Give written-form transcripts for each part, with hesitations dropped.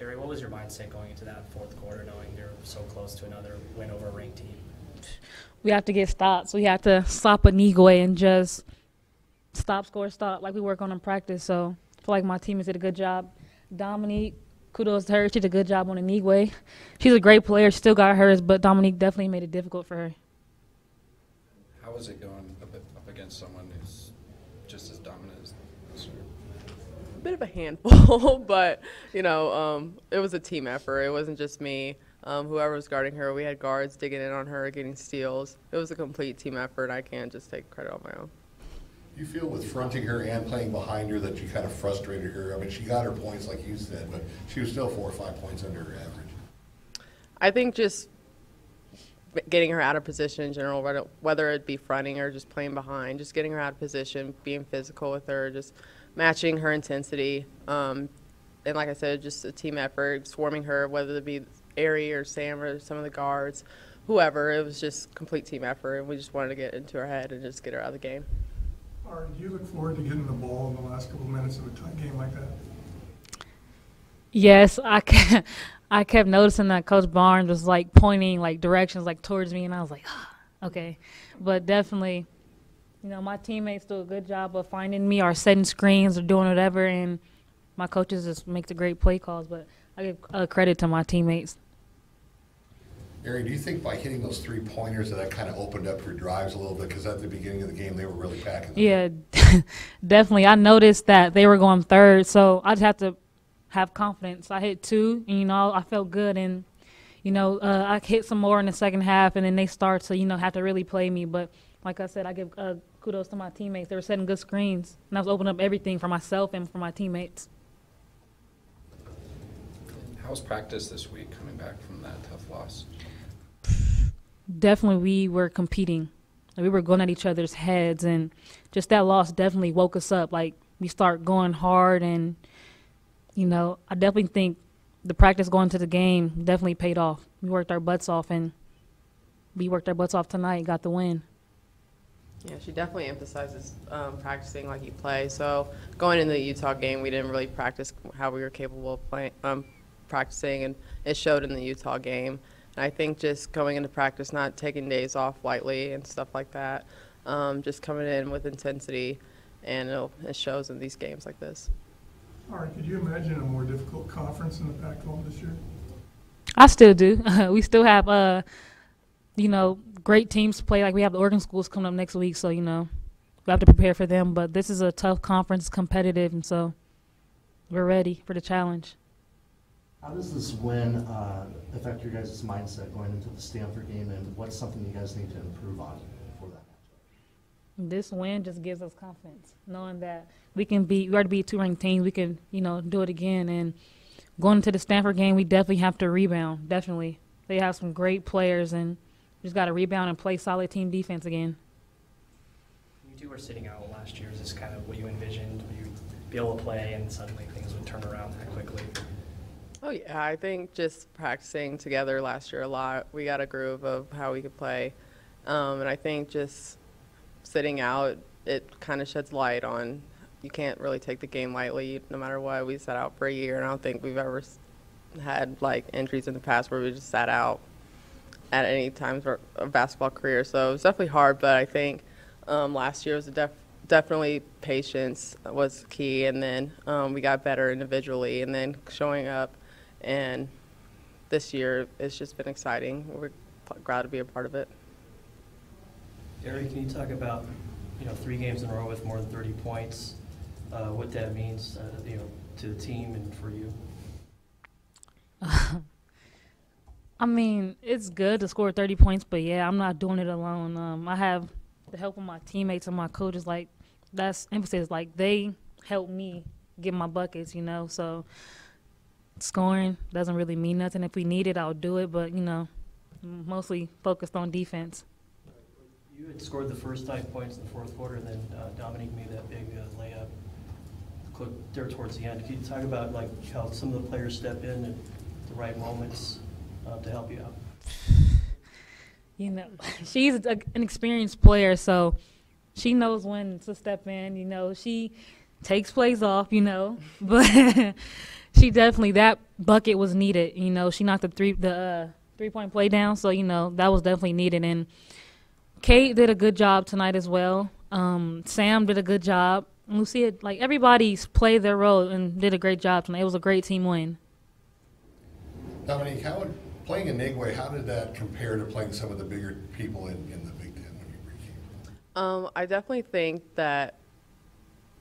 Gary, what was your mindset going into that fourth quarter, knowing you're so close to another win over a ranked team? We have to get stops. We have to stop Anigwe and just stop, score, stop, like we work on in practice. So I feel like my teammates did a good job. Dominique, kudos to her. She did a good job on Anigwe. She's a great player. She still got hers, but Dominique definitely made it difficult for her. How was it going up against someone who's just as dominant as her? A bit of a handful, but, it was a team effort. It wasn't just me. Whoever was guarding her, we had guards digging in on her, getting steals. It was a complete team effort. I can't just take credit on my own. You feel with fronting her and playing behind her that you kind of frustrated her? I mean, she got her points like you said, but she was still 4 or 5 points under her average. I think just getting her out of position in general, whether it be fronting or just playing behind, just getting her out of position, being physical with her, just matching her intensity. And like I said, just a team effort, swarming her, whether it be Ari or Sam or some of the guards, whoever. It was just complete team effort, and we just wanted to get into her head and just get her out of the game. All right, do you look forward to getting the ball in the last couple of minutes of a tight game like that? Yes, I kept noticing that Coach Barnes was like pointing like directions like towards me, and I was like, okay. But definitely, my teammates do a good job of finding me or setting screens or doing whatever, and my coaches just make the great play calls. But I give credit to my teammates. Ari, do you think by hitting those 3-pointers that kind of opened up your drives a little bit? Because at the beginning of the game, they were really packing them. Yeah, definitely. I noticed that they were going third, so I just have to have confidence. I hit 2, and, I felt good. And, I hit some more in the second half, and then they start to, have to really play me. But like I said, I give kudos to my teammates. They were setting good screens, and I was opening up everything for myself and for my teammates. How was practice this week coming back from that tough loss? Definitely we were competing. We were going at each other's heads, and just that loss definitely woke us up. Like, we start going hard, and, I definitely think the practice going to the game definitely paid off. We worked our butts off, and we worked our butts off tonight, got the win. Yeah, she definitely emphasizes practicing like you play. So going into the Utah game, we didn't really practice how we were capable of playing, practicing, and it showed in the Utah game. And I think just going into practice, not taking days off lightly and stuff like that, just coming in with intensity, and it shows in these games like this. All right, could you imagine a more difficult conference in the Pac-12 this year? I still do. We still have, great teams to play. Like, we have the Oregon schools coming up next week, so, we have to prepare for them. But this is a tough conference, competitive, and so we're ready for the challenge. How does this win affect your guys' mindset going into the Stanford game, and what's something you guys need to improve on for that matchup? This win just gives us confidence, knowing that we already beat 2 ranked teams. We can, do it again. And going into the Stanford game, we definitely have to rebound, definitely. They have some great players, and we just got to rebound and play solid team defense again. You two were sitting out last year. Is this kind of what you envisioned? Would you be able to play, and suddenly things would turn around that quickly? Oh, yeah, I think just practicing together last year a lot, we got a groove of how we could play. And I think just sitting out, it kind of sheds light on you can't really take the game lightly no matter what. We sat out for a year, and I don't think we've ever had, injuries in the past where we just sat out at any time for a basketball career. So it was definitely hard, but I think last year was definitely patience was key, and then we got better individually, and then showing up. And this year, it's just been exciting. We're glad to be a part of it. Ari, can you talk about, 3 games in a row with more than 30 points, what that means, to the team and for you? I mean, it's good to score 30 points, but, yeah, I'm not doing it alone. I have the help of my teammates and my coaches. Like, that's emphasis. Like, they help me get my buckets, so scoring doesn't really mean nothing. If we need it, I'll do it, but, mostly focused on defense. You had scored the first 5 points in the fourth quarter, and then Dominique made that big layup there towards the end. Can you talk about how some of the players step in at the right moments to help you out? She's an experienced player, so she knows when to step in. She takes plays off, but she definitely, that bucket was needed. You know, she knocked the 3-point play down, so, you know, that was definitely needed. And Kate did a good job tonight as well. Sam did a good job. Lucia, like, everybody's played their role and did a great job tonight. It was a great team win. Dominique, playing in Nigwe, how did that compare to playing some of the bigger people in the Big Ten when you came? I definitely think that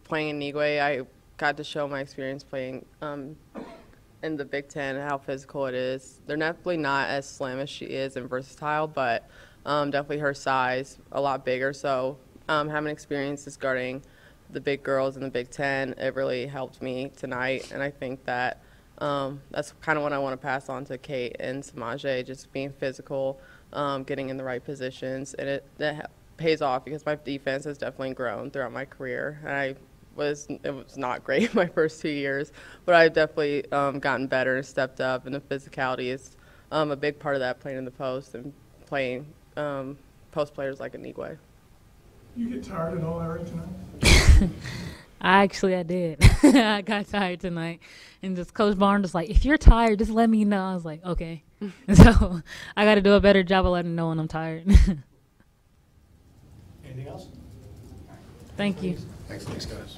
playing in Nigwe, I got to show my experience playing in the Big Ten, how physical it is. They're definitely not as slim as she is and versatile, but definitely her size, a lot bigger. So having experiences guarding the big girls in the Big Ten, it really helped me tonight. And I think that that's kind of what I want to pass on to Kate and Samaje, just being physical, getting in the right positions. And that pays off because my defense has definitely grown throughout my career. And it was not great my first 2 years, but I've definitely gotten better and stepped up, and the physicality is a big part of that, playing in the post and playing post players like Anigwe. You get tired at all, Eric, tonight? I did. I got tired tonight. And just Coach Barnes was like, if you're tired, just let me know. I was like, okay. So I got to do a better job of letting them know when I'm tired. Anything else? Thank you. Thanks, Thanks, guys.